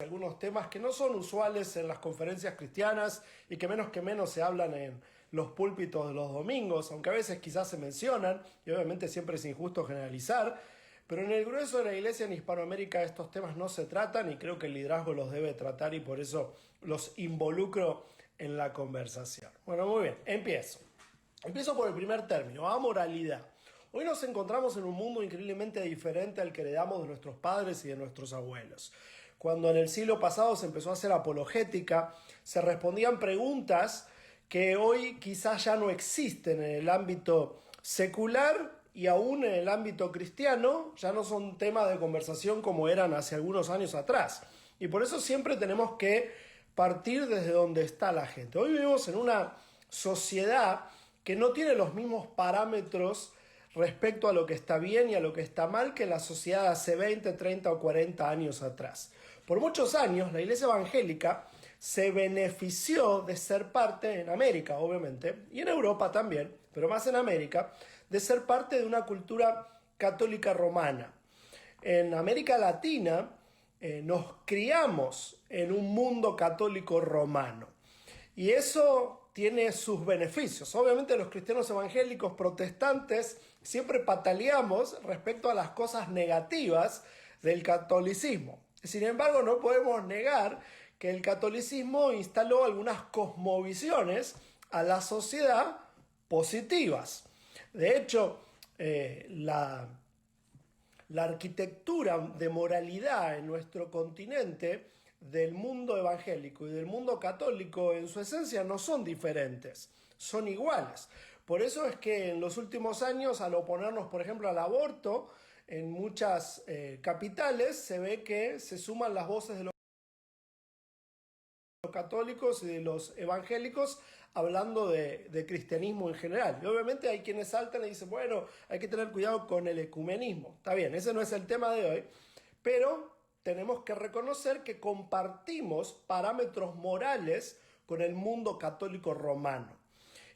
algunos temas que no son usuales en las conferencias cristianas y que menos se hablan en los púlpitos de los domingos, aunque a veces quizás se mencionan, y obviamente siempre es injusto generalizar, pero en el grueso de la iglesia en Hispanoamérica estos temas no se tratan y creo que el liderazgo los debe tratar y por eso los involucro en la conversación. Bueno, muy bien, Empiezo por el primer término, amoralidad. Hoy nos encontramos en un mundo increíblemente diferente al que heredamos de nuestros padres y de nuestros abuelos. Cuando en el siglo pasado se empezó a hacer apologética, se respondían preguntas que hoy quizás ya no existen en el ámbito secular y aún en el ámbito cristiano, ya no son tema de conversación como eran hace algunos años atrás. Y por eso siempre tenemos que partir desde donde está la gente. Hoy vivimos en una sociedad que no tiene los mismos parámetros respecto a lo que está bien y a lo que está mal que la sociedad hace 20, 30 o 40 años atrás. Por muchos años la iglesia evangélica se benefició de ser parte, en América obviamente, y en Europa también, pero más en América, de ser parte de una cultura católica romana. En América Latina nos criamos en un mundo católico romano. Y eso tiene sus beneficios. Obviamente los cristianos evangélicos protestantes siempre pataleamos respecto a las cosas negativas del catolicismo. Sin embargo, no podemos negar que el catolicismo instaló algunas cosmovisiones a la sociedad positivas. De hecho, la arquitectura de moralidad en nuestro continente del mundo evangélico y del mundo católico en su esencia no son diferentes, son iguales. Por eso es que en los últimos años, al oponernos, por ejemplo, al aborto, en muchas capitales se ve que se suman las voces de los católicos y de los evangélicos hablando de cristianismo en general. Y obviamente hay quienes saltan y dicen, bueno, hay que tener cuidado con el ecumenismo. Está bien, ese no es el tema de hoy, pero tenemos que reconocer que compartimos parámetros morales con el mundo católico romano.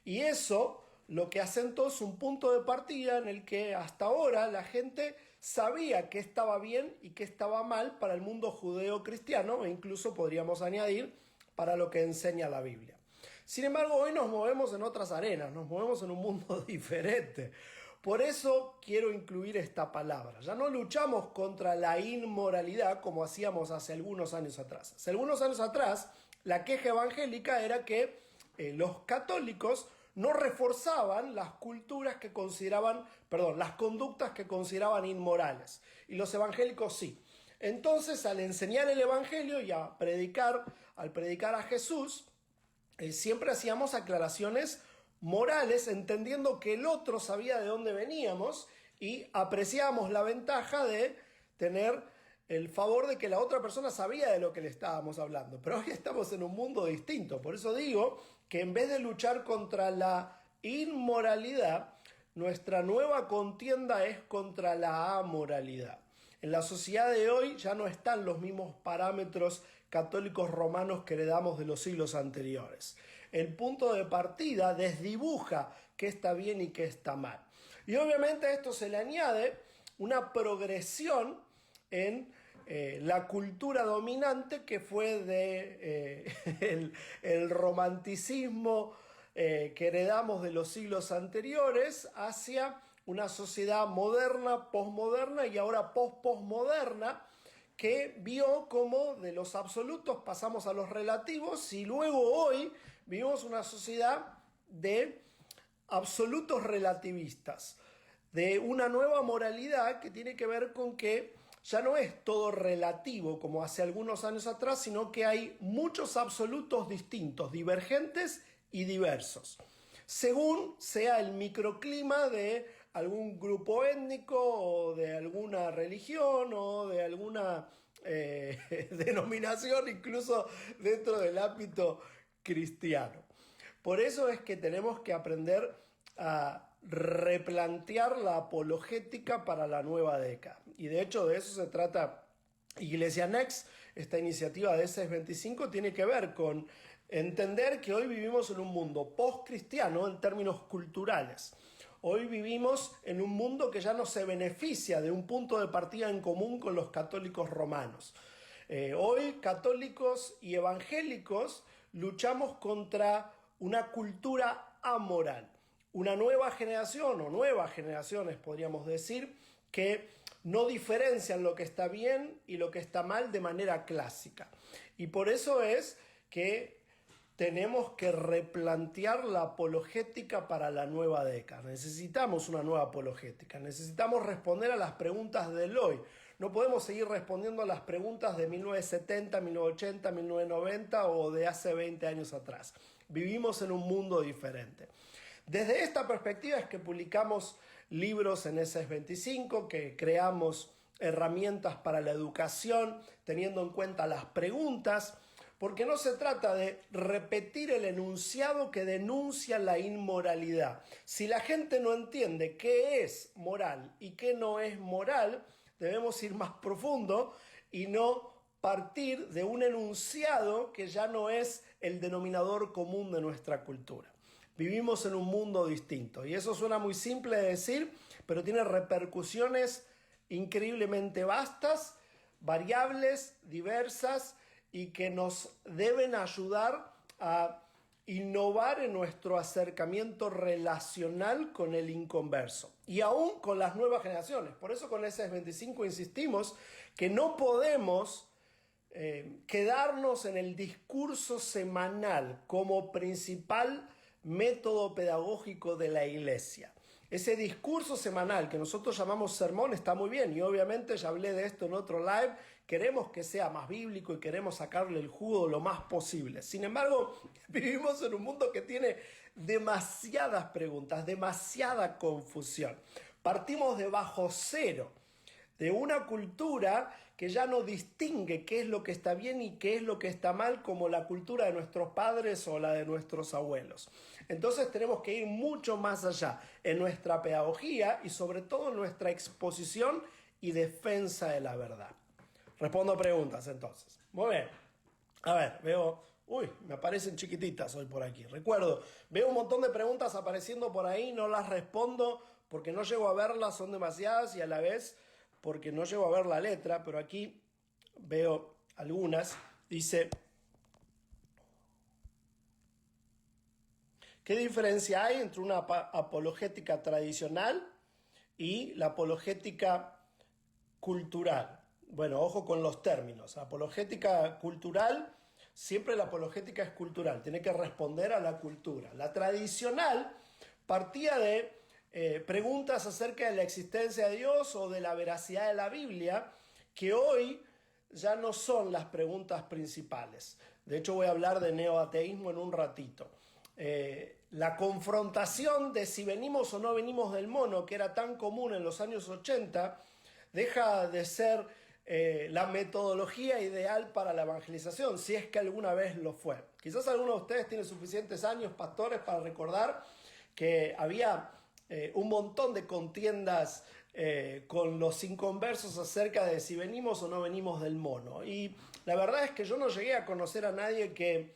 Y eso lo que asentó es un punto de partida en el que hasta ahora la gente sabía qué estaba bien y qué estaba mal para el mundo judeo-cristiano e incluso podríamos añadir para lo que enseña la Biblia. Sin embargo, hoy nos movemos en otras arenas, nos movemos en un mundo diferente. Por eso quiero incluir esta palabra. Ya no luchamos contra la inmoralidad como hacíamos hace algunos años atrás. Hace algunos años atrás, la queja evangélica era que los católicos no reforzaban las culturas que consideraban, las conductas que consideraban inmorales. Y los evangélicos sí. Entonces, al enseñar el evangelio y al predicar a Jesús, siempre hacíamos aclaraciones morales, entendiendo que el otro sabía de dónde veníamos y apreciábamos la ventaja de tener el favor de que la otra persona sabía de lo que le estábamos hablando. Pero hoy estamos en un mundo distinto. Por eso digo que en vez de luchar contra la inmoralidad, nuestra nueva contienda es contra la amoralidad. En la sociedad de hoy ya no están los mismos parámetros católicos romanos que heredamos de los siglos anteriores. El punto de partida desdibuja qué está bien y qué está mal. Y obviamente a esto se le añade una progresión en la cultura dominante que fue el romanticismo que heredamos de los siglos anteriores hacia una sociedad moderna, posmoderna y ahora post-posmoderna que vio cómo de los absolutos pasamos a los relativos y luego hoy vivimos una sociedad de absolutos relativistas, de una nueva moralidad que tiene que ver con que ya no es todo relativo como hace algunos años atrás, sino que hay muchos absolutos distintos, divergentes y diversos, según sea el microclima de algún grupo étnico o de alguna religión o de alguna denominación, incluso dentro del ámbito cristiano. Por eso es que tenemos que aprender a replantear la apologética para la nueva década. Y de hecho de eso se trata Iglesia Next. Esta iniciativa de CES25 tiene que ver con entender que hoy vivimos en un mundo post-cristiano en términos culturales. Hoy vivimos en un mundo que ya no se beneficia de un punto de partida en común con los católicos romanos. Hoy católicos y evangélicos luchamos contra una cultura amoral. Una nueva generación o nuevas generaciones podríamos decir que no diferencian lo que está bien y lo que está mal de manera clásica. Y por eso es que tenemos que replantear la apologética para la nueva década. Necesitamos una nueva apologética, necesitamos responder a las preguntas del hoy. No podemos seguir respondiendo a las preguntas de 1970, 1980, 1990 o de hace 20 años atrás. Vivimos en un mundo diferente. Desde esta perspectiva es que publicamos libros en ESES 25, que creamos herramientas para la educación, teniendo en cuenta las preguntas, porque no se trata de repetir el enunciado que denuncia la inmoralidad. Si la gente no entiende qué es moral y qué no es moral, debemos ir más profundo y no partir de un enunciado que ya no es el denominador común de nuestra cultura. Vivimos en un mundo distinto y eso suena muy simple de decir, pero tiene repercusiones increíblemente vastas, variables, diversas y que nos deben ayudar a innovar en nuestro acercamiento relacional con el inconverso y aún con las nuevas generaciones. Por eso con ESES 25 insistimos que no podemos quedarnos en el discurso semanal como principal método pedagógico de la iglesia. Ese discurso semanal que nosotros llamamos sermón está muy bien y obviamente ya hablé de esto en otro live, queremos que sea más bíblico y queremos sacarle el jugo lo más posible. Sin embargo, vivimos en un mundo que tiene demasiadas preguntas, demasiada confusión. Partimos de bajo cero, de una cultura que ya no distingue qué es lo que está bien y qué es lo que está mal, como la cultura de nuestros padres o la de nuestros abuelos. Entonces tenemos que ir mucho más allá en nuestra pedagogía y sobre todo en nuestra exposición y defensa de la verdad. Respondo preguntas entonces. Muy bien. A ver, veo... Uy, me aparecen chiquititas hoy por aquí. Recuerdo, veo un montón de preguntas apareciendo por ahí, no las respondo porque no llego a verlas, son demasiadas y a la vez porque no llego a ver la letra, pero aquí veo algunas. Dice, ¿qué diferencia hay entre una apologética tradicional y la apologética cultural? Bueno, ojo con los términos. Apologética cultural, siempre la apologética es cultural, tiene que responder a la cultura. La tradicional partía de preguntas acerca de la existencia de Dios o de la veracidad de la Biblia, que hoy ya no son las preguntas principales. De hecho, voy a hablar de neoateísmo en un ratito. La confrontación de si venimos o no venimos del mono, que era tan común en los años 80, deja de ser la metodología ideal para la evangelización, si es que alguna vez lo fue. Quizás alguno de ustedes tiene suficientes años, pastores, para recordar que había un montón de contiendas con los inconversos acerca de si venimos o no venimos del mono. Y la verdad es que yo no llegué a conocer a nadie que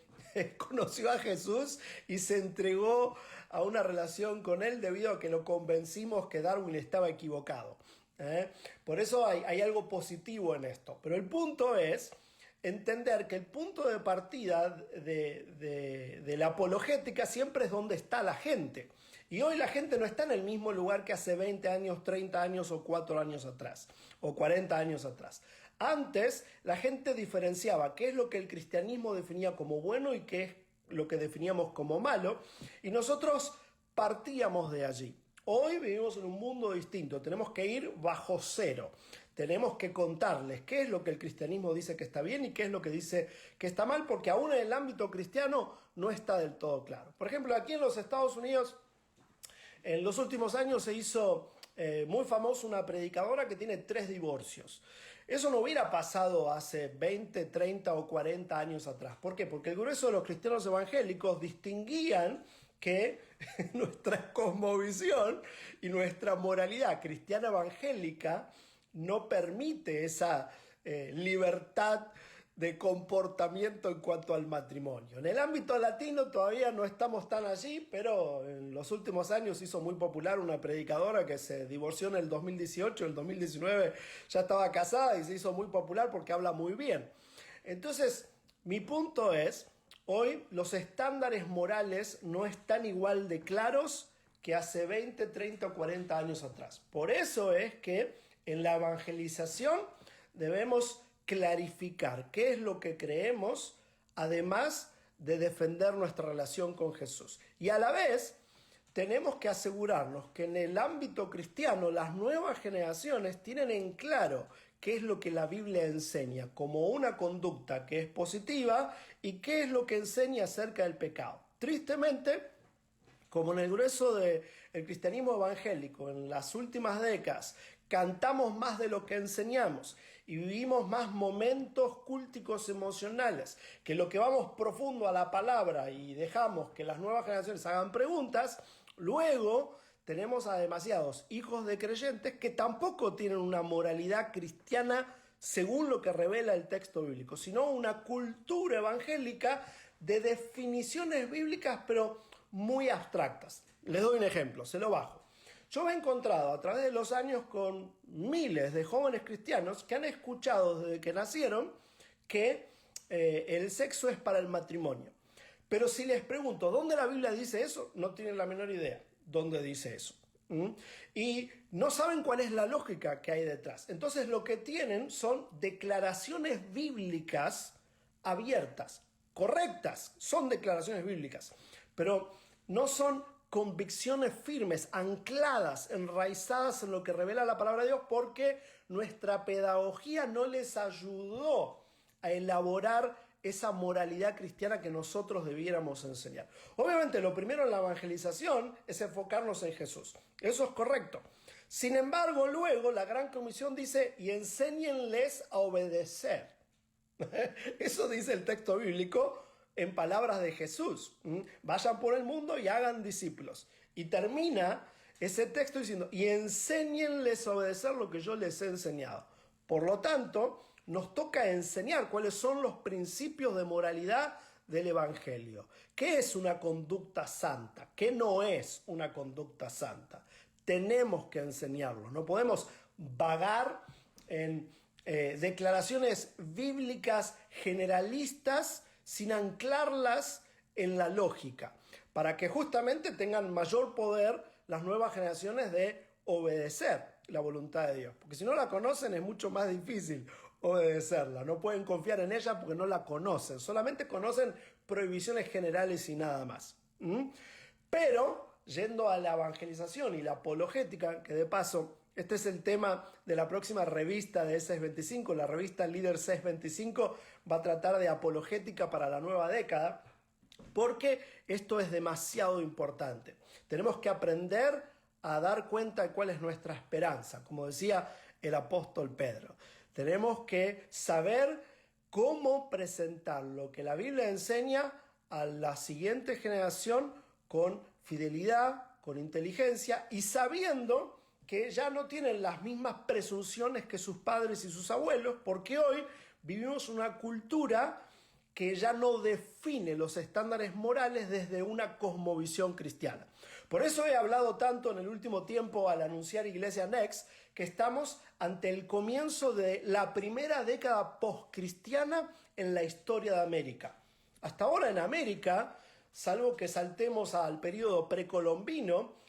conoció a Jesús y se entregó a una relación con él debido a que lo convencimos que Darwin estaba equivocado. Por eso hay algo positivo en esto. Pero el punto es entender que el punto de partida de la apologética siempre es donde está la gente. Y hoy la gente no está en el mismo lugar que hace 20 años, 30 años o 4 años atrás, o 40 años atrás. Antes la gente diferenciaba qué es lo que el cristianismo definía como bueno y qué es lo que definíamos como malo, y nosotros partíamos de allí. Hoy vivimos en un mundo distinto, tenemos que ir bajo cero. Tenemos que contarles qué es lo que el cristianismo dice que está bien y qué es lo que dice que está mal, porque aún en el ámbito cristiano no está del todo claro. Por ejemplo, aquí en los Estados Unidos, en los últimos años se hizo muy famosa una predicadora que tiene 3 divorcios. Eso no hubiera pasado hace 20, 30 o 40 años atrás. ¿Por qué? Porque el grueso de los cristianos evangélicos distinguían que nuestra cosmovisión y nuestra moralidad cristiana evangélica no permite esa libertad de comportamiento en cuanto al matrimonio. En el ámbito latino todavía no estamos tan allí, pero en los últimos años hizo muy popular una predicadora que se divorció en el 2018, en el 2019 ya estaba casada y se hizo muy popular porque habla muy bien. Entonces, mi punto es, hoy los estándares morales no están igual de claros que hace 20, 30 o 40 años atrás. Por eso es que en la evangelización debemos clarificar qué es lo que creemos, además de defender nuestra relación con Jesús. Y a la vez tenemos que asegurarnos que en el ámbito cristiano las nuevas generaciones tienen en claro qué es lo que la Biblia enseña como una conducta que es positiva y qué es lo que enseña acerca del pecado. Tristemente, como en el grueso del cristianismo evangélico, en las últimas décadas, cantamos más de lo que enseñamos y vivimos más momentos cúlticos emocionales, que lo que vamos profundo a la palabra y dejamos que las nuevas generaciones hagan preguntas, luego tenemos a demasiados hijos de creyentes que tampoco tienen una moralidad cristiana según lo que revela el texto bíblico, sino una cultura evangélica de definiciones bíblicas, pero muy abstractas. Les doy un ejemplo, se lo bajo. Yo me he encontrado a través de los años con miles de jóvenes cristianos que han escuchado desde que nacieron que el sexo es para el matrimonio. Pero si les pregunto, ¿dónde la Biblia dice eso? No tienen la menor idea dónde dice eso. Y no saben cuál es la lógica que hay detrás. Entonces lo que tienen son declaraciones bíblicas abiertas, correctas, son declaraciones bíblicas, pero no son convicciones firmes, ancladas, enraizadas en lo que revela la palabra de Dios, porque nuestra pedagogía no les ayudó a elaborar esa moralidad cristiana que nosotros debiéramos enseñar. Obviamente lo primero en la evangelización es enfocarnos en Jesús. Eso es correcto. Sin embargo, luego la Gran Comisión dice, y enséñenles a obedecer. Eso dice el texto bíblico en palabras de Jesús. Vayan por el mundo y hagan discípulos. Y termina ese texto diciendo, y enséñenles a obedecer lo que yo les he enseñado. Por lo tanto, nos toca enseñar cuáles son los principios de moralidad del Evangelio. ¿Qué es una conducta santa? ¿Qué no es una conducta santa? Tenemos que enseñarlo. No podemos vagar en declaraciones bíblicas generalistas sin anclarlas en la lógica, para que justamente tengan mayor poder las nuevas generaciones de obedecer la voluntad de Dios. Porque si no la conocen es mucho más difícil obedecerla. No pueden confiar en ella porque no la conocen. Solamente conocen prohibiciones generales y nada más. Pero, yendo a la evangelización y la apologética, que de paso, este es el tema de la próxima revista de CES 25, la revista Líder CES 25 va a tratar de apologética para la nueva década, porque esto es demasiado importante. Tenemos que aprender a dar cuenta de cuál es nuestra esperanza, como decía el apóstol Pedro. Tenemos que saber cómo presentar lo que la Biblia enseña a la siguiente generación con fidelidad, con inteligencia y sabiendo que ya no tienen las mismas presunciones que sus padres y sus abuelos, porque hoy vivimos una cultura que ya no define los estándares morales desde una cosmovisión cristiana. Por eso he hablado tanto en el último tiempo al anunciar Iglesia Next, que estamos ante el comienzo de la primera década postcristiana en la historia de América. Hasta ahora en América, salvo que saltemos al periodo precolombino,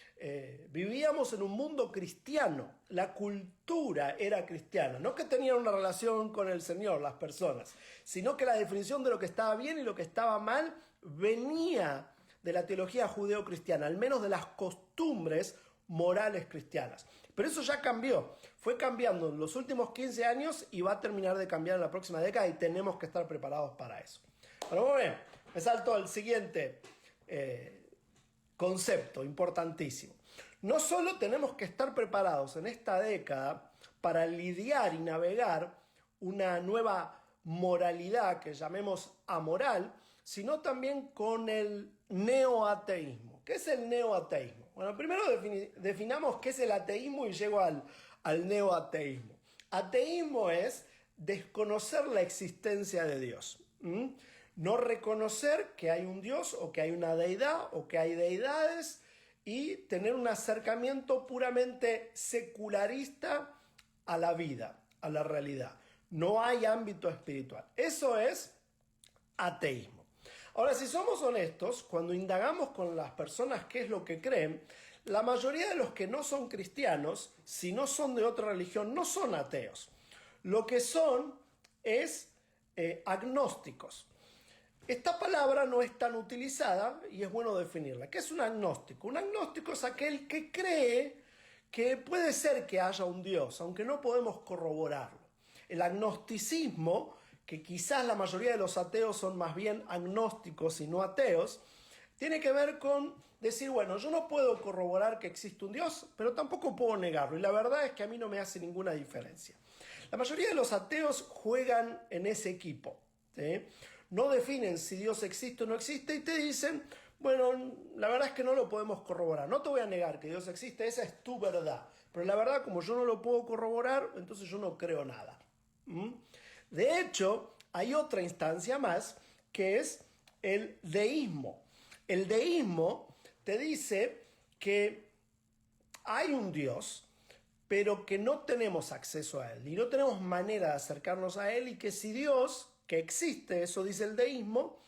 vivíamos en un mundo cristiano, la cultura era cristiana, no que tenían una relación con el Señor las personas, sino que la definición de lo que estaba bien y lo que estaba mal venía de la teología judeo-cristiana, al menos de las costumbres morales cristianas. Pero eso ya cambió, fue cambiando en los últimos 15 años y va a terminar de cambiar en la próxima década y tenemos que estar preparados para eso. Bueno, muy bien, me salto al siguiente concepto importantísimo. No solo tenemos que estar preparados en esta década para lidiar y navegar una nueva moralidad que llamemos amoral, sino también con el neoateísmo. ¿Qué es el neoateísmo? Bueno, primero definamos qué es el ateísmo y llego al neoateísmo. Ateísmo es desconocer la existencia de Dios. No reconocer que hay un Dios o que hay una deidad o que hay deidades y tener un acercamiento puramente secularista a la vida, a la realidad. No hay ámbito espiritual. Eso es ateísmo. Ahora, si somos honestos, cuando indagamos con las personas qué es lo que creen, la mayoría de los que no son cristianos, si no son de otra religión, no son ateos. Lo que son es agnósticos. Esta palabra no es tan utilizada y es bueno definirla. ¿Qué es un agnóstico? Un agnóstico es aquel que cree que puede ser que haya un Dios, aunque no podemos corroborarlo. El agnosticismo, que quizás la mayoría de los ateos son más bien agnósticos y no ateos, tiene que ver con decir, bueno, yo no puedo corroborar que existe un Dios, pero tampoco puedo negarlo. Y la verdad es que a mí no me hace ninguna diferencia. La mayoría de los ateos juegan en ese equipo, ¿sí? No definen si Dios existe o no existe y te dicen, bueno, la verdad es que no lo podemos corroborar. No te voy a negar que Dios existe, esa es tu verdad. Pero la verdad, como yo no lo puedo corroborar, entonces yo no creo nada. De hecho, hay otra instancia más que es el deísmo. El deísmo te dice que hay un Dios, pero que no tenemos acceso a él y no tenemos manera de acercarnos a él y que si Dios, que existe, eso dice el deísmo,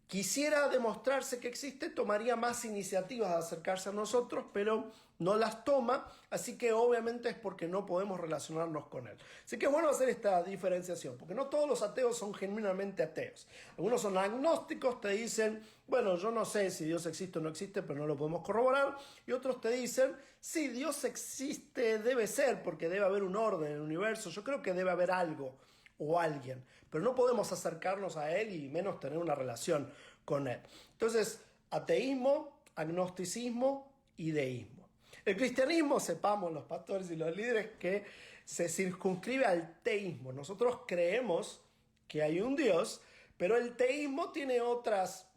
quisiera demostrarse que existe, tomaría más iniciativas de acercarse a nosotros, pero no las toma, así que obviamente es porque no podemos relacionarnos con él. Así que es bueno hacer esta diferenciación, porque no todos los ateos son genuinamente ateos. Algunos son agnósticos, te dicen, bueno, yo no sé si Dios existe o no existe, pero no lo podemos corroborar, y otros te dicen, sí, Dios existe, debe ser, porque debe haber un orden en el universo, yo creo que debe haber algo o alguien, pero no podemos acercarnos a él y menos tener una relación con él. Entonces, ateísmo, agnosticismo y deísmo. El cristianismo, sepamos los pastores y los líderes, que se circunscribe al teísmo. Nosotros creemos que hay un Dios, pero el teísmo tiene otras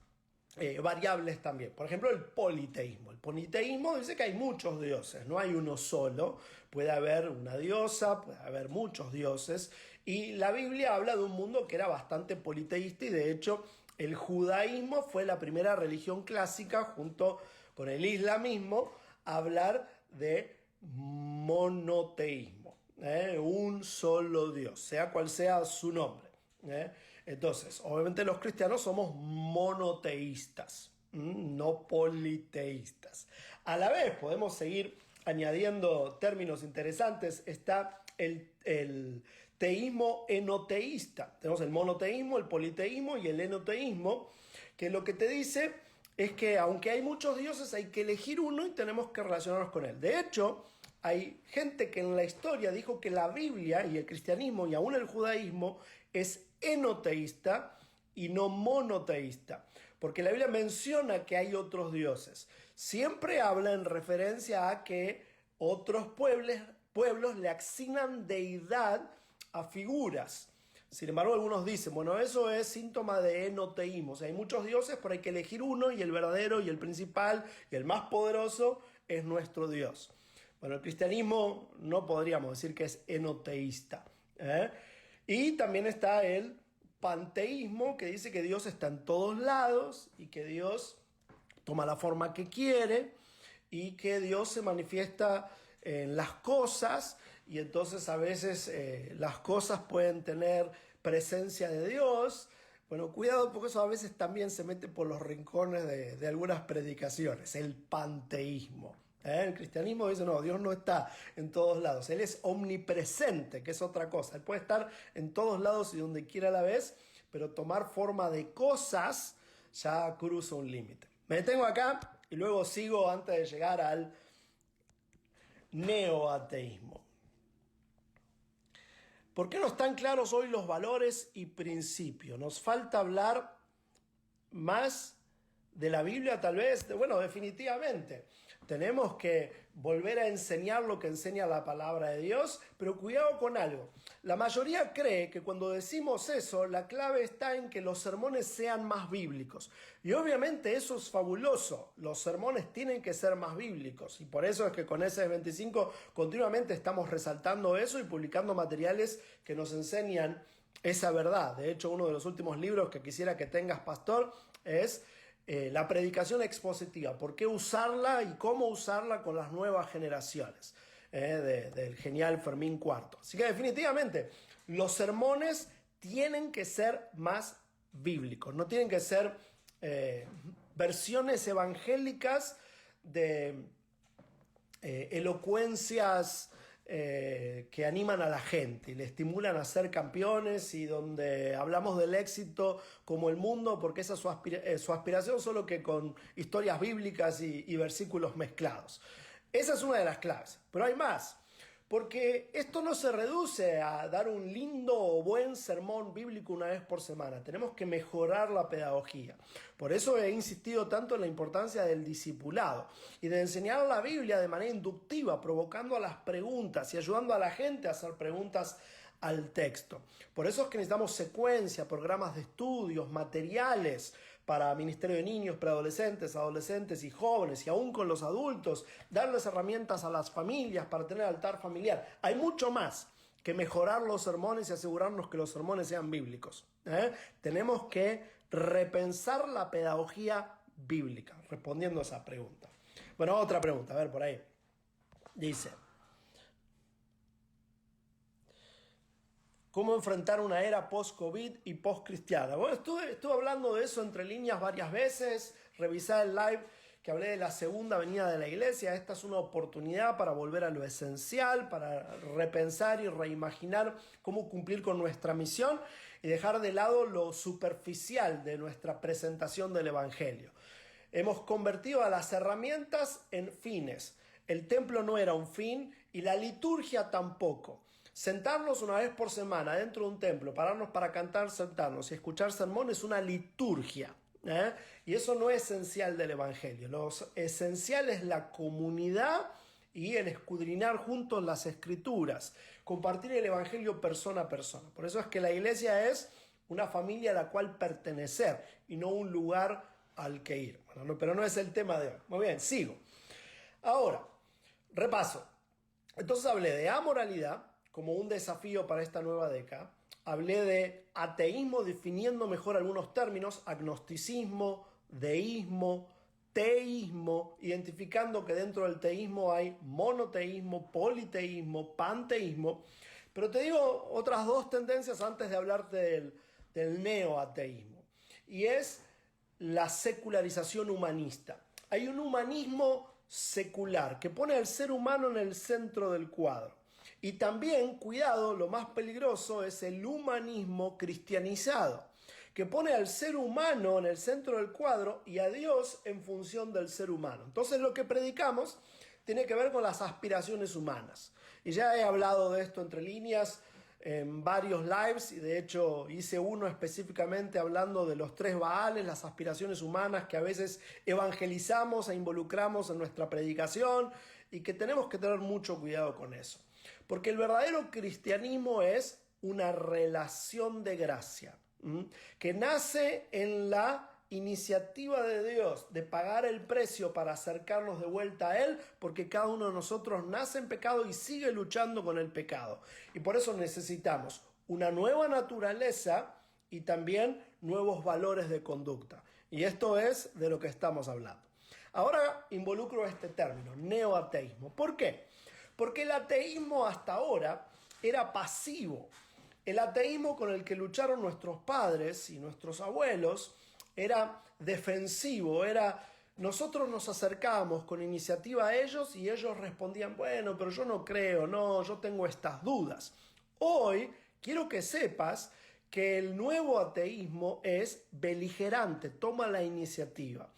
variables también. Por ejemplo, el politeísmo. El politeísmo dice que hay muchos dioses, no hay uno solo. Puede haber una diosa, puede haber muchos dioses. Y la Biblia habla de un mundo que era bastante politeísta y de hecho el judaísmo fue la primera religión clásica junto con el islamismo a hablar de monoteísmo. Un solo Dios, sea cual sea su nombre. Entonces, obviamente los cristianos somos monoteístas, no politeístas. A la vez podemos seguir añadiendo términos interesantes. Está el teísmo enoteísta. Tenemos el monoteísmo, el politeísmo y el enoteísmo, que lo que te dice es que aunque hay muchos dioses, hay que elegir uno y tenemos que relacionarnos con él. De hecho, hay gente que en la historia dijo que la Biblia y el cristianismo y aún el judaísmo es enoteísta y no monoteísta, porque la Biblia menciona que hay otros dioses. Siempre habla en referencia a que otros pueblos le asignan deidad a figuras. Sin embargo, algunos dicen, bueno, eso es síntoma de enoteísmo. O sea, hay muchos dioses, pero hay que elegir uno y el verdadero y el principal y el más poderoso es nuestro Dios. Bueno, el cristianismo no podríamos decir que es enoteísta. Y también está el panteísmo, que dice que Dios está en todos lados y que Dios toma la forma que quiere y que Dios se manifiesta en las cosas y entonces a veces las cosas pueden tener presencia de Dios. Bueno, cuidado porque eso a veces también se mete por los rincones de algunas predicaciones, el panteísmo. El cristianismo dice, no, Dios no está en todos lados, Él es omnipresente, que es otra cosa. Él puede estar en todos lados y donde quiera a la vez, pero tomar forma de cosas ya cruza un límite. Me detengo acá y luego sigo antes de llegar al neoateísmo. ¿Por qué no están claros hoy los valores y principios? Nos falta hablar más de la Biblia, tal vez. Bueno, definitivamente. tenemos que volver a enseñar lo que enseña la palabra de Dios, pero cuidado con algo. La mayoría cree que cuando decimos eso, la clave está en que los sermones sean más bíblicos. Y obviamente eso es fabuloso. Los sermones tienen que ser más bíblicos. Y por eso es que con S25 continuamente estamos resaltando eso y publicando materiales que nos enseñan esa verdad. De hecho, uno de los últimos libros que quisiera que tengas, pastor, es la predicación expositiva. ¿Por qué usarla y cómo usarla con las nuevas generaciones? Del genial Fermín Cuarto. Así que definitivamente los sermones tienen que ser más bíblicos. No tienen que ser versiones evangélicas de elocuencias que animan a la gente y le estimulan a ser campeones y donde hablamos del éxito como el mundo porque esa es su aspiración, solo que con historias bíblicas y versículos mezclados. Esa es una de las claves, pero hay más. Porque esto no se reduce a dar un lindo o buen sermón bíblico una vez por semana. Tenemos que mejorar la pedagogía. Por eso he insistido tanto en la importancia del discipulado y de enseñar la Biblia de manera inductiva, provocando a las preguntas y ayudando a la gente a hacer preguntas al texto. Por eso es que necesitamos secuencia, programas de estudios, materiales para Ministerio de Niños, Preadolescentes, Adolescentes y Jóvenes, y aún con los adultos, darles herramientas a las familias para tener altar familiar. Hay mucho más que mejorar los sermones y asegurarnos que los sermones sean bíblicos. Tenemos que repensar la pedagogía bíblica, respondiendo a esa pregunta. Bueno, otra pregunta, a ver por ahí. Dice: ¿cómo enfrentar una era post-COVID y post-cristiana? Bueno, estuve hablando de eso entre líneas varias veces. Revisá el live que hablé de la segunda venida de la iglesia. Esta es una oportunidad para volver a lo esencial, para repensar y reimaginar cómo cumplir con nuestra misión y dejar de lado lo superficial de nuestra presentación del Evangelio. Hemos convertido a las herramientas en fines. El templo no era un fin y la liturgia tampoco. Sentarnos una vez por semana dentro de un templo, pararnos para cantar, sentarnos y escuchar sermón es una liturgia. Y eso no es esencial del Evangelio. Lo esencial es la comunidad y el escudriñar juntos las Escrituras, compartir el Evangelio persona a persona. Por eso es que la iglesia es una familia a la cual pertenecer y no un lugar al que ir. Bueno, pero no es el tema de hoy. Muy bien, sigo. Ahora, repaso. Entonces hablé de amoralidad como un desafío para esta nueva década. Hablé de ateísmo definiendo mejor algunos términos, agnosticismo, deísmo, teísmo, identificando que dentro del teísmo hay monoteísmo, politeísmo, panteísmo. Pero te digo otras dos tendencias antes de hablarte del neoateísmo. Y es la secularización humanista. Hay un humanismo secular que pone al ser humano en el centro del cuadro. Y también, cuidado, lo más peligroso es el humanismo cristianizado, que pone al ser humano en el centro del cuadro y a Dios en función del ser humano. Entonces lo que predicamos tiene que ver con las aspiraciones humanas. Y ya he hablado de esto entre líneas en varios lives, y de hecho hice uno específicamente hablando de los 3 Baales, las aspiraciones humanas que a veces evangelizamos e involucramos en nuestra predicación y que tenemos que tener mucho cuidado con eso. Porque el verdadero cristianismo es una relación de gracia, que nace en la iniciativa de Dios de pagar el precio para acercarnos de vuelta a Él, porque cada uno de nosotros nace en pecado y sigue luchando con el pecado. Y por eso necesitamos una nueva naturaleza y también nuevos valores de conducta. Y esto es de lo que estamos hablando. Ahora involucro este término, neoateísmo. ¿Por qué? Porque el ateísmo hasta ahora era pasivo. El ateísmo con el que lucharon nuestros padres y nuestros abuelos era defensivo, nosotros nos acercábamos con iniciativa a ellos y ellos respondían, bueno, pero yo no creo, no, yo tengo estas dudas. Hoy quiero que sepas que el nuevo ateísmo es beligerante, toma la iniciativa.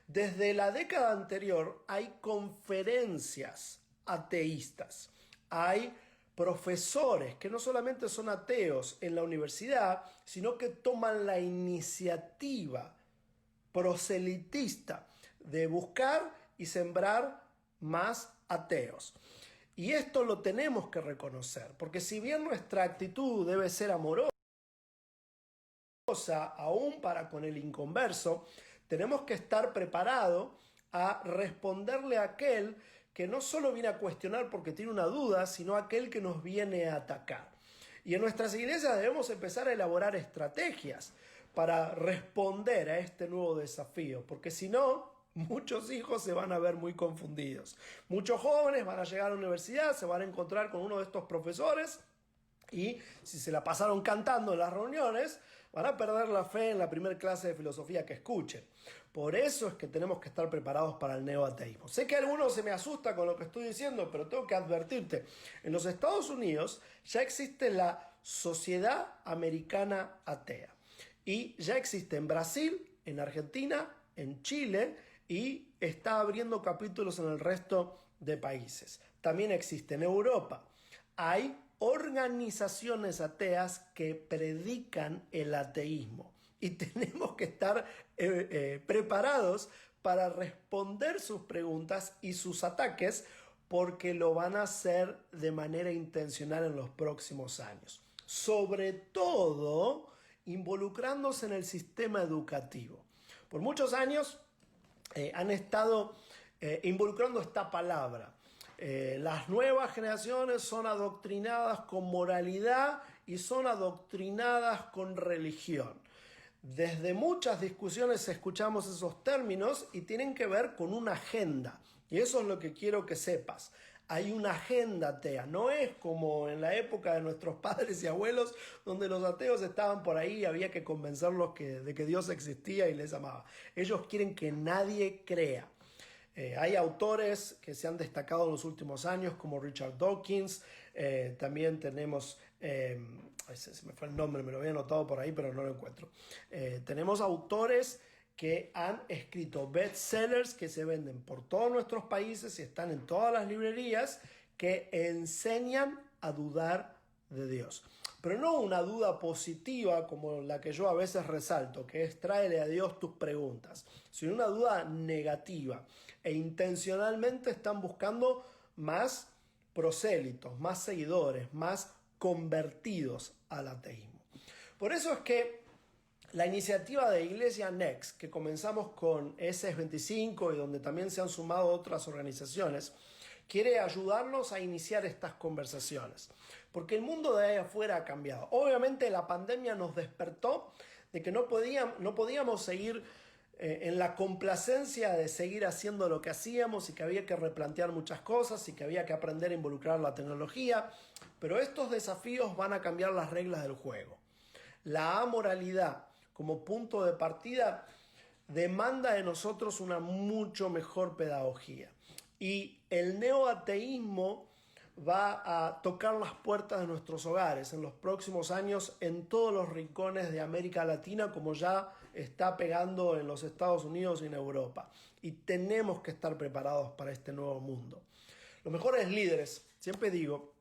Desde la década anterior hay conferencias ateístas, hay profesores que no solamente son ateos en la universidad, sino que toman la iniciativa proselitista de buscar y sembrar más ateos. Y esto lo tenemos que reconocer, porque si bien nuestra actitud debe ser amorosa, aún para con el inconverso, tenemos que estar preparados a responderle a aquel que no solo viene a cuestionar porque tiene una duda, sino a aquel que nos viene a atacar. Y en nuestras iglesias debemos empezar a elaborar estrategias para responder a este nuevo desafío, porque si no, muchos hijos se van a ver muy confundidos. Muchos jóvenes van a llegar a la universidad, se van a encontrar con uno de estos profesores y si se la pasaron cantando en las reuniones, van a perder la fe en la primera clase de filosofía que escuchen. Por eso es que tenemos que estar preparados para el neoateísmo. Sé que a algunos se me asusta con lo que estoy diciendo, pero tengo que advertirte. En los Estados Unidos ya existe la Sociedad Americana Atea. Y ya existe en Brasil, en Argentina, en Chile y está abriendo capítulos en el resto de países. También existe en Europa. Hay organizaciones ateas que predican el ateísmo y tenemos que estar preparados para responder sus preguntas y sus ataques porque lo van a hacer de manera intencional en los próximos años. Sobre todo involucrándose en el sistema educativo. Por muchos años han estado involucrando esta palabra. Las nuevas generaciones son adoctrinadas con moralidad y son adoctrinadas con religión. Desde muchas discusiones escuchamos esos términos y tienen que ver con una agenda. Y eso es lo que quiero que sepas. Hay una agenda atea. No es como en la época de nuestros padres y abuelos, donde los ateos estaban por ahí y había que convencerlos de que Dios existía y les amaba. Ellos quieren que nadie crea. Hay autores que se han destacado en los últimos años como Richard Dawkins, también tenemos, se me fue el nombre, me lo había anotado por ahí pero no lo encuentro. Tenemos autores que han escrito bestsellers que se venden por todos nuestros países y están en todas las librerías que enseñan a dudar de Dios. Pero no una duda positiva como la que yo a veces resalto, que es tráele a Dios tus preguntas, sino una duda negativa. E intencionalmente están buscando más prosélitos, más seguidores, más convertidos al ateísmo. Por eso es que la iniciativa de Iglesia Next, que comenzamos con SS25 y donde también se han sumado otras organizaciones, quiere ayudarnos a iniciar estas conversaciones, porque el mundo de ahí afuera ha cambiado. Obviamente la pandemia nos despertó de que no podíamos seguir en la complacencia de seguir haciendo lo que hacíamos y que había que replantear muchas cosas y que había que aprender a involucrar la tecnología, pero estos desafíos van a cambiar las reglas del juego. La amoralidad como punto de partida demanda de nosotros una mucho mejor pedagogía. Y el neoateísmo va a tocar las puertas de nuestros hogares en los próximos años en todos los rincones de América Latina, como ya está pegando en los Estados Unidos y en Europa. Y tenemos que estar preparados para este nuevo mundo. Los mejores líderes, siempre digo,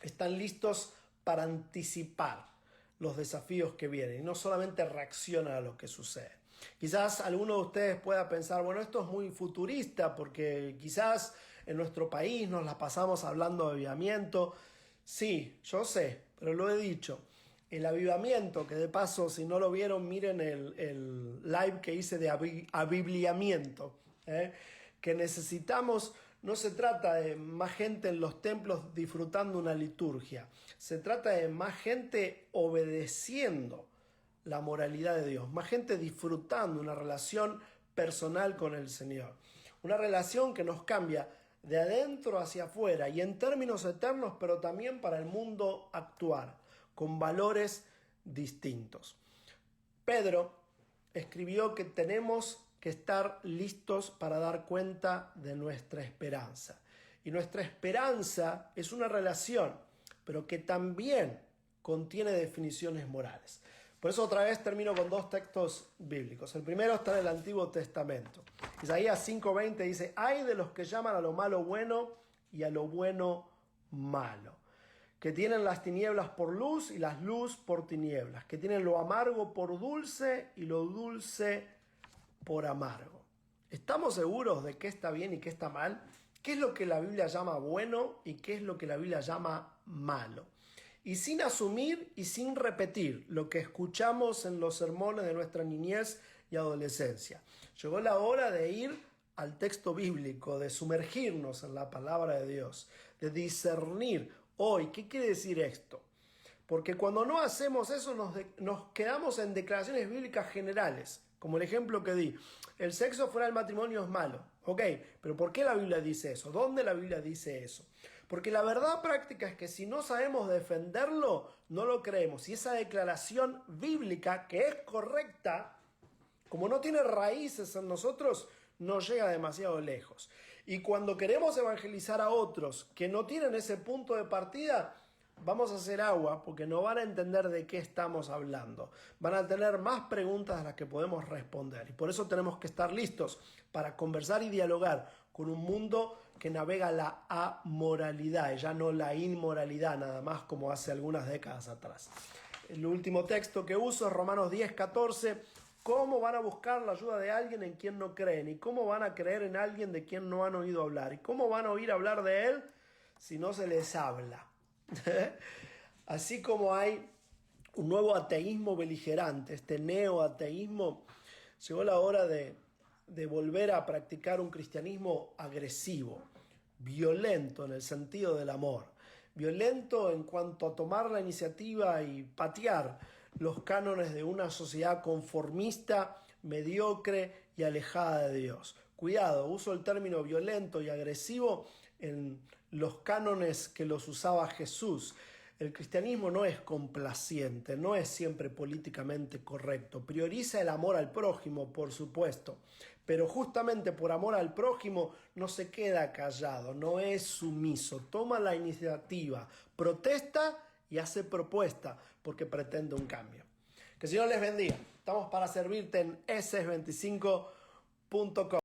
están listos para anticipar los desafíos que vienen y no solamente reaccionan a lo que sucede. Quizás alguno de ustedes pueda pensar, bueno, esto es muy futurista porque quizás en nuestro país nos la pasamos hablando de avivamiento. Sí, yo sé, pero lo he dicho. El avivamiento, que de paso, si no lo vieron, miren el live que hice de abibliamiento, que necesitamos. No se trata de más gente en los templos disfrutando una liturgia. Se trata de más gente obedeciendo la moralidad de Dios. Más gente disfrutando una relación personal con el Señor. Una relación que nos cambia de adentro hacia afuera y en términos eternos, pero también para el mundo actual, con valores distintos. Pedro escribió que tenemos que estar listos para dar cuenta de nuestra esperanza. Y nuestra esperanza es una relación, pero que también contiene definiciones morales. Por eso otra vez termino con dos textos bíblicos. El primero está en el Antiguo Testamento. Isaías 5:20 dice, ay de los que llaman a lo malo bueno y a lo bueno malo, que tienen las tinieblas por luz y las luz por tinieblas, que tienen lo amargo por dulce y lo dulce por amargo. ¿Estamos seguros de qué está bien y qué está mal? qué es lo que la Biblia llama bueno y qué es lo que la Biblia llama malo. Y sin asumir y sin repetir lo que escuchamos en los sermones de nuestra niñez y adolescencia. Llegó la hora de ir al texto bíblico, de sumergirnos en la palabra de Dios, de discernir hoy qué quiere decir esto. Porque cuando no hacemos eso nos quedamos en declaraciones bíblicas generales, como el ejemplo que di. El sexo fuera del matrimonio es malo. Ok, pero ¿por qué la Biblia dice eso? ¿Dónde la Biblia dice eso? Porque la verdad práctica es que si no sabemos defenderlo, no lo creemos. Y esa declaración bíblica, que es correcta, como no tiene raíces en nosotros, no llega demasiado lejos. Y cuando queremos evangelizar a otros que no tienen ese punto de partida, vamos a hacer agua porque no van a entender de qué estamos hablando. Van a tener más preguntas a las que podemos responder. Y por eso tenemos que estar listos para conversar y dialogar con un mundo que navega la amoralidad y ya no la inmoralidad, nada más como hace algunas décadas atrás. El último texto que uso es Romanos 10:14. ¿Cómo van a buscar la ayuda de alguien en quien no creen? ¿Y cómo van a creer en alguien de quien no han oído hablar? ¿Y cómo van a oír hablar de él si no se les habla? Así como hay un nuevo ateísmo beligerante, este neoateísmo, llegó la hora de volver a practicar un cristianismo agresivo, violento en el sentido del amor, violento en cuanto a tomar la iniciativa y patear los cánones de una sociedad conformista, mediocre y alejada de Dios. Cuidado, uso el término violento y agresivo en los cánones que los usaba Jesús. El cristianismo no es complaciente, no es siempre políticamente correcto. Prioriza el amor al prójimo, por supuesto, pero justamente por amor al prójimo no se queda callado, no es sumiso, toma la iniciativa, protesta y hace propuesta porque pretende un cambio. Que el Señor les bendiga. Estamos para servirte en eses25.com.